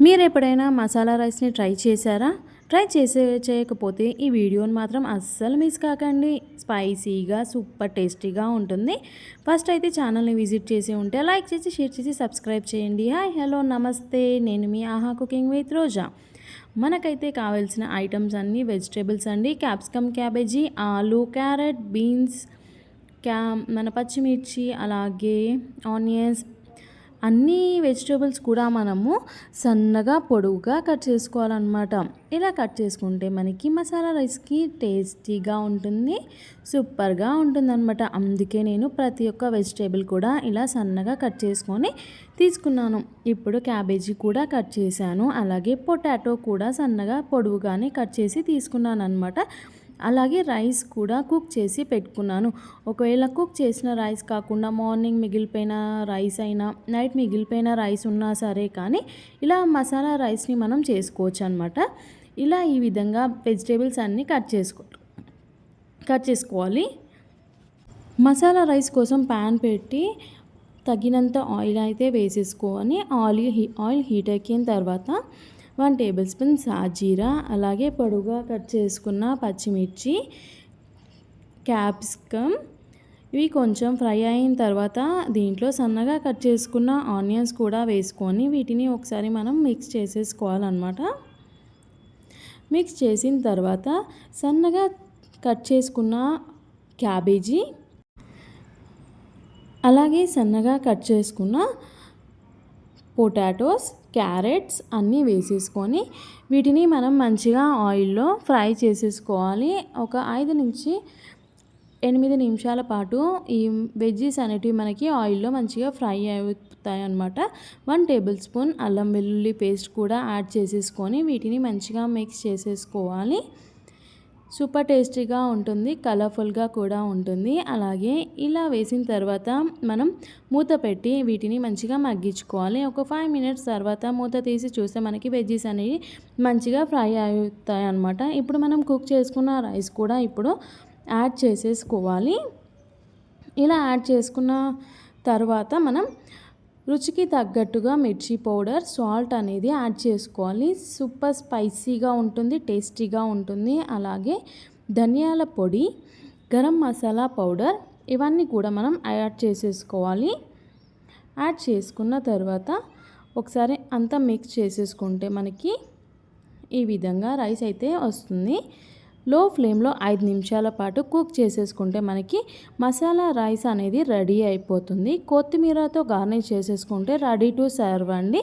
మీరెప్పుడైనా మసాలా రైస్‌ని ట్రై చేశారా? చేయకపోతే ఈ వీడియోని మాత్రం అస్సలు మిస్ కాకండి. స్పైసీగా, సూపర్ టేస్టీగా ఉంటుంది. ఫస్ట్ అయితే ఛానల్‌ని విజిట్ చేసి ఉంటే లైక్ చేసి, షేర్ చేసి, సబ్స్క్రైబ్ చేయండి. హాయ్, హలో, నమస్తే. నేను మీ ఆహా కుకింగ్ విత్ రోజా. మనకైతే కావాల్సిన ఐటమ్స్ అన్నీ వెజిటేబుల్స్ అండి. క్యాప్సికమ్, క్యాబేజీ, ఆలు, క్యారెట్, బీన్స్, మన పచ్చిమిర్చి, అలాగే ఆనియన్స్, అన్ని వెజిటేబుల్స్ కూడా మనము సన్నగా పొడవుగా కట్ చేసుకోవాలన్నమాట. ఇలా కట్ చేసుకుంటే మనకి మసాలా రైస్కి టేస్టీగా ఉంటుంది, సూపర్గా ఉంటుందన్నమాట. అందుకే నేను ప్రతి ఒక్క వెజిటేబుల్ కూడా ఇలా సన్నగా కట్ చేసుకొని తీసుకున్నాను. ఇప్పుడు క్యాబేజీ కూడా కట్ చేశాను, అలాగే పొటాటో కూడా సన్నగా పొడవుగానే కట్ చేసి తీసుకున్నాను అనమాట. అలాగే రైస్ కూడా కుక్ చేసి పెట్టుకున్నాను. ఒకవేళ కుక్ చేసిన రైస్ కాకుండా మార్నింగ్ మిగిలిపోయిన రైస్ అయినా, నైట్ మిగిలిపోయిన రైస్ ఉన్నా సరే కానీ ఇలా మసాలా రైస్ని మనం చేసుకోవచ్చు అనమాట. ఇలా ఈ విధంగా వెజిటేబుల్స్ అన్నీ కట్ చేసుకోవాలి. మసాలా రైస్ కోసం ప్యాన్ పెట్టి తగినంత ఆయిల్ అయితే వేసేసుకొని ఆయిల్ హీట్ ఎక్కిన తర్వాత 1 టేబుల్ స్పూన్ సాజీరా, అలాగే పొడుగా కట్ చేసుకున్న పచ్చిమిర్చి, క్యాప్సికమ్ ఇవి కొంచెం ఫ్రై అయిన తర్వాత దీంట్లో సన్నగా కట్ చేసుకున్న ఆనియన్స్ కూడా వేసుకొని వీటిని ఒకసారి మనం మిక్స్ చేసేసుకోవాలన్నమాట. మిక్స్ చేసిన తర్వాత సన్నగా కట్ చేసుకున్న క్యాబేజీ, అలాగే సన్నగా కట్ చేసుకున్న పొటాటోస్, క్యారెట్స్ అన్నీ వేసేసుకొని వీటిని మనం మంచిగా ఆయిల్లో ఫ్రై చేసేసుకోవాలి. ఒక 5 నుంచి 8 నిమిషాల పాటు ఈ వెజ్జీస్ అనేటివి మనకి ఆయిల్లో మంచిగా ఫ్రై అవుతాయి అన్నమాట. 1 టేబుల్ స్పూన్ అల్లం వెల్లుల్లి పేస్ట్ కూడా యాడ్ చేసేసుకొని వీటిని మంచిగా మిక్స్ చేసేసుకోవాలి. సూపర్ టేస్టీగా ఉంటుంది, కలర్ఫుల్గా కూడా ఉంటుంది. అలాగే ఇలా వేసిన తర్వాత మనం మూత పెట్టి వీటిని మంచిగా మగ్గించుకోవాలి. ఒక 5 మినిట్స్ తర్వాత మూత తీసి చూస్తే మనకి వెజ్జీస్ అనేవి మంచిగా ఫ్రై అవుతాయి అన్నమాట. ఇప్పుడు మనం కుక్ చేసుకున్న రైస్ కూడా ఇప్పుడు యాడ్ చేసేసుకోవాలి. ఇలా యాడ్ చేసుకున్న తర్వాత మనం రుచికి తగ్గట్టుగా మిర్చి పౌడర్, సాల్ట్ అనేది యాడ్ చేసుకోవాలి. సూపర్ స్పైసీగా ఉంటుంది, టేస్టీగా ఉంటుంది. అలాగే ధనియాల పొడి, గరం మసాలా పౌడర్ ఇవన్నీ కూడా మనం యాడ్ చేసేసుకోవాలి. యాడ్ చేసుకున్న తర్వాత ఒకసారి అంతా మిక్స్ చేసేసుకుంటే మనకి ఈ విధంగా రైస్ అయితే వస్తుంది. లో ఫ్లేమ్లో 5 నిమిషాల పాటు కుక్ చేసేసుకుంటే మనకి మసాలా రైస్ అనేది రెడీ అయిపోతుంది. కొత్తిమీరతో గార్నిష్ చేసేసుకుంటే రెడీ టు సర్వ్ అండి.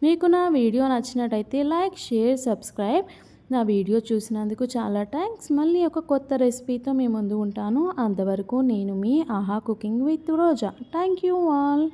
మీకు నా వీడియో నచ్చినట్టయితే లైక్, షేర్, సబ్స్క్రైబ్. నా వీడియో చూసినందుకు చాలా థ్యాంక్స్. మళ్ళీ ఒక కొత్త రెసిపీతో మీ ముందు ఉంటాను. అంతవరకు నేను మీ ఆహా cooking with Roja. Thank you all.